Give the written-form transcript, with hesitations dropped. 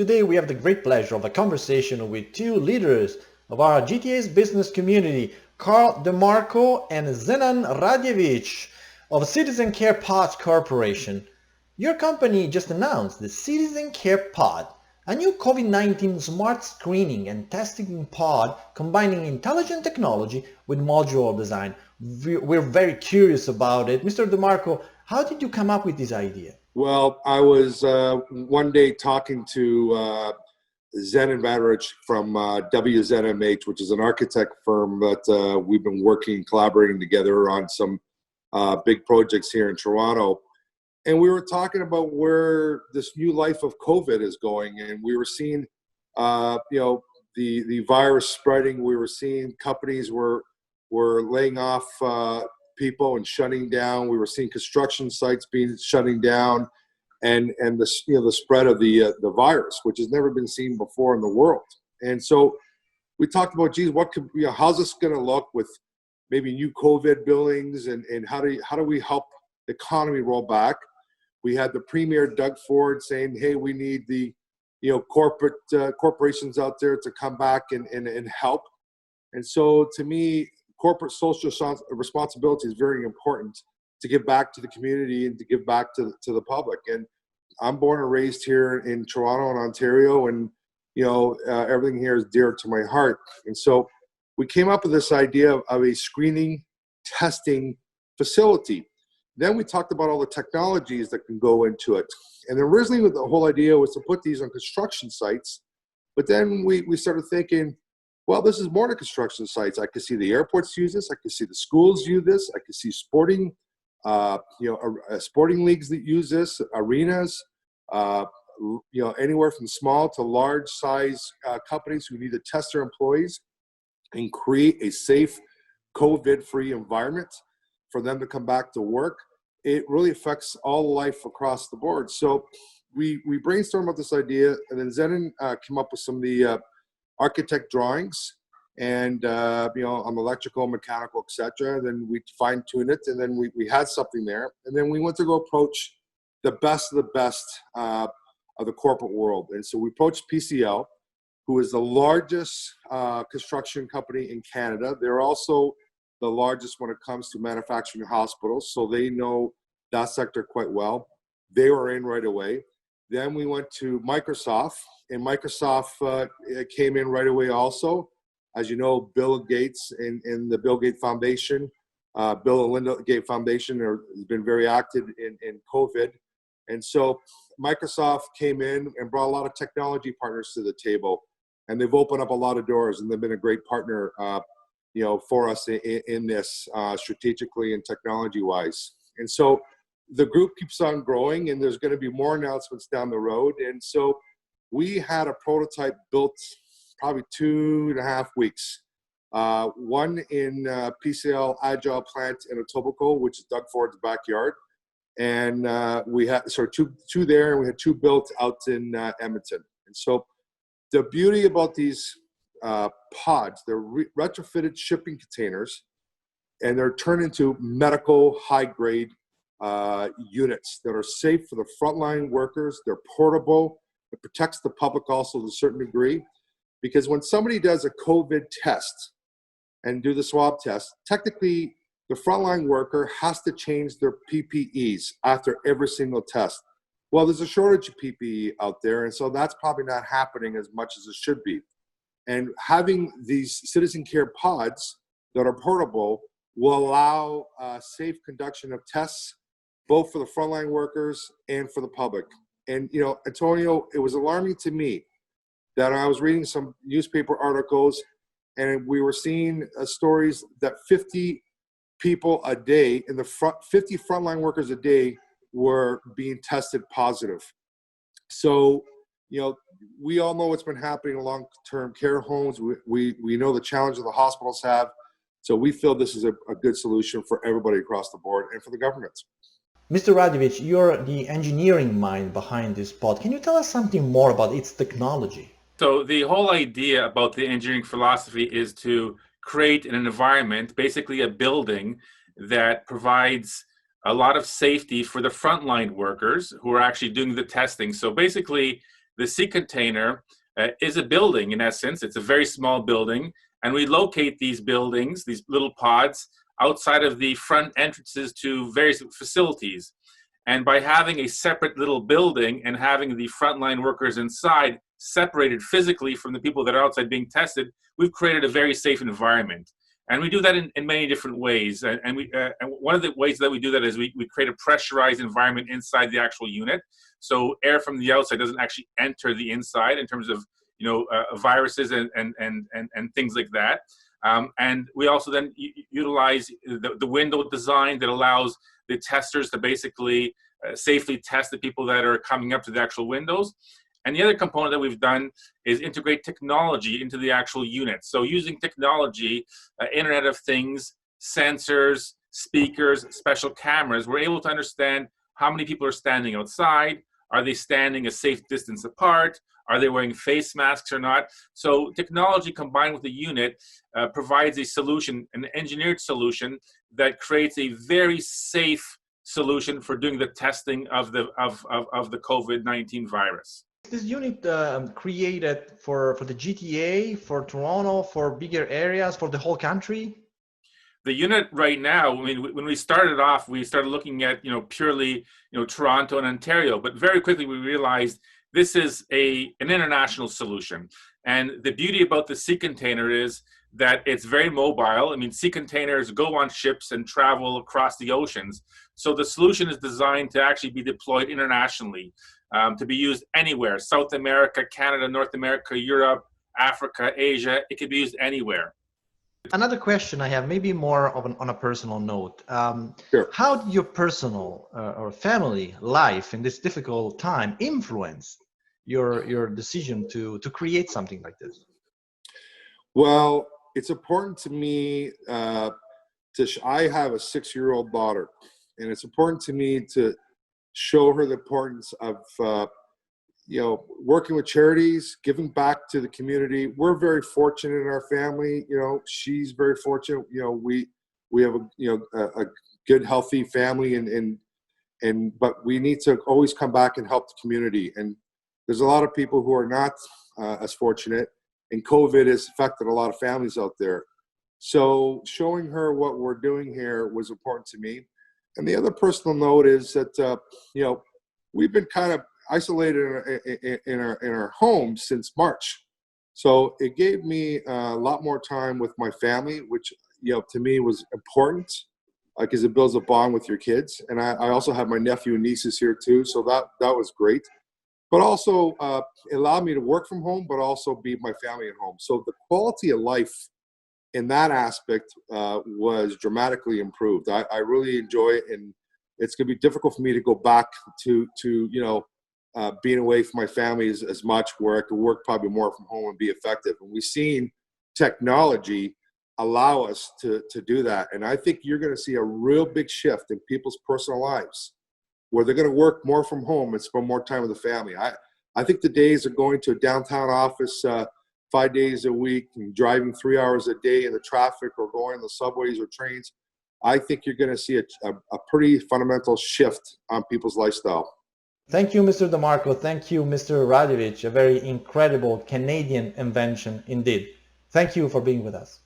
Today we have the great pleasure of a conversation with two leaders of our GTA's business community, DeMarco and Zenon Radewych of Citizen Care Pod Corporation. Your company just announced the Citizen Care Pod, a new COVID-19 smart screening and testing pod combining intelligent technology with modular design. We're very curious about it. Mr. DeMarco, how did you come up with this idea? Well, I was one day talking to Zenon Radewych from WZMH, which is an architect firm that we've been working, collaborating together on some big projects here in Toronto. And we were talking about where this new life of COVID is going, and we were seeing, the virus spreading. We were seeing companies were laying off people and shutting down. We were seeing construction sites shutting down, and the spread of the virus, which has never been seen before in the world. And so we talked about, geez, how's this going to look with maybe new COVID buildings, and how do we help the economy roll back? We had the Premier Doug Ford saying, hey, we need the corporations out there to come back and help. And so to me, corporate social responsibility is very important, to give back to the community and to give back to the public. And I'm born and raised here in Toronto and Ontario, and everything here is dear to my heart. And so we came up with this idea of a screening testing facility. Then we talked about all the technologies that can go into it. And originally the whole idea was to put these on construction sites. But then we started thinking, well, this is more than construction sites. I could see the airports use this. I could see the schools use this. I could see sporting leagues that use this, arenas, anywhere from small to large size companies who need to test their employees and create a safe, COVID-free environment for them to come back to work. It really affects all life across the board. So we brainstormed about this idea, and then Zenon came up with some of the architect drawings and on electrical, mechanical, etc. Then we fine-tuned it, and then we had something there. And then we went to go approach the best of the best of the corporate world. And so we approached PCL, who is the largest construction company in Canada. They're also the largest when it comes to manufacturing hospitals, so they know that sector quite well. They were in right away. Then we went to Microsoft, and Microsoft came in right away also. As you know, Bill Gates and the Bill Gates Foundation, Bill and Linda Gates Foundation has been very active in COVID. And so Microsoft came in and brought a lot of technology partners to the table, and they've opened up a lot of doors, and they've been a great partner for us in this strategically and technology-wise. And so the group keeps on growing, and there's going to be more announcements down the road. And so we had a prototype built probably 2.5 weeks. One in PCL Agile plant in Etobicoke, which is Doug Ford's backyard. And we had two there, and we had two built out in Edmonton. And so the beauty about these pods, they're retrofitted shipping containers, and they're turned into medical high-grade units that are safe for the frontline workers. They're portable. It protects the public also to a certain degree, because when somebody does a COVID test and do the swab test, technically the frontline worker has to change their PPEs after every single test. Well, there's a shortage of PPE out there, and so that's probably not happening as much as it should be. And having these citizen care pods that are portable will allow safe conduction of tests, both for the frontline workers and for the public. And, Antonio, it was alarming to me that I was reading some newspaper articles, and we were seeing stories that 50 people a day, 50 frontline workers a day were being tested positive. So, we all know what's been happening in long-term care homes. We know the challenge that the hospitals have. So we feel this is a good solution for everybody across the board and for the governments. Mr. Radewych, you're the engineering mind behind this pod. Can you tell us something more about its technology? So the whole idea about the engineering philosophy is to create an environment, basically a building, that provides a lot of safety for the frontline workers who are actually doing the testing. So basically, The sea container is a building in essence. It's a very small building, and we locate these buildings, these little pods, outside of the front entrances to various facilities. And by having a separate little building and having the frontline workers inside separated physically from the people that are outside being tested, we've created a very safe environment. And we do that in many different ways. And one of the ways that we do that is we create a pressurized environment inside the actual unit. So air from the outside doesn't actually enter the inside in terms of viruses and things like that. And we also then utilize the window design that allows the testers to basically safely test the people that are coming up to the actual windows. And the other component that we've done is integrate technology into the actual unit. So using technology, Internet of Things, sensors, speakers, special cameras, we're able to understand how many people are standing outside. Are they standing a safe distance apart? Are they wearing face masks or not? So technology combined with the unit provides a solution, an engineered solution that creates a very safe solution for doing the testing of the COVID-19 virus. This unit created for the GTA, for Toronto, for bigger areas, for the whole country? The unit right now, I mean, when we started off, we started looking at, purely, Toronto and Ontario, but very quickly we realized this is an international solution. And the beauty about the sea container is that it's very mobile. I mean, sea containers go on ships and travel across the oceans. So the solution is designed to actually be deployed internationally, to be used anywhere: South America, Canada, North America, Europe, Africa, Asia. It can be used anywhere. Another question I have, maybe more of on a personal note. Sure. How did your personal or family life in this difficult time influence your decision to create something like this? Well, it's important to me I have a 6-year-old daughter, and it's important to me to show her the importance of working with charities, giving back to the community. We're very fortunate in our family. She's very fortunate. We have a good, healthy family, but we need to always come back and help the community. And there's a lot of people who are not as fortunate, and COVID has affected a lot of families out there. So showing her what we're doing here was important to me. And the other personal note is that we've been kind of isolated in our home since March. So it gave me a lot more time with my family, which to me was important, because it builds a bond with your kids. And I also have my nephew and nieces here too, so that was great. But also it allowed me to work from home, but also be with my family at home. So the quality of life in that aspect was dramatically improved. I really enjoy it, and it's going to be difficult for me to go back to being away from my family as much, where I could work probably more from home and be effective. And we've seen technology allow us to do that. And I think you're going to see a real big shift in people's personal lives, where they're going to work more from home and spend more time with the family. I think the days of going to a downtown office 5 days a week and driving 3 hours a day in the traffic, or going in the subways or trains, I think you're going to see a pretty fundamental shift on people's lifestyle. Thank you, Mr. DeMarco. Thank you, Mr. Radewych. A very incredible Canadian invention indeed. Thank you for being with us.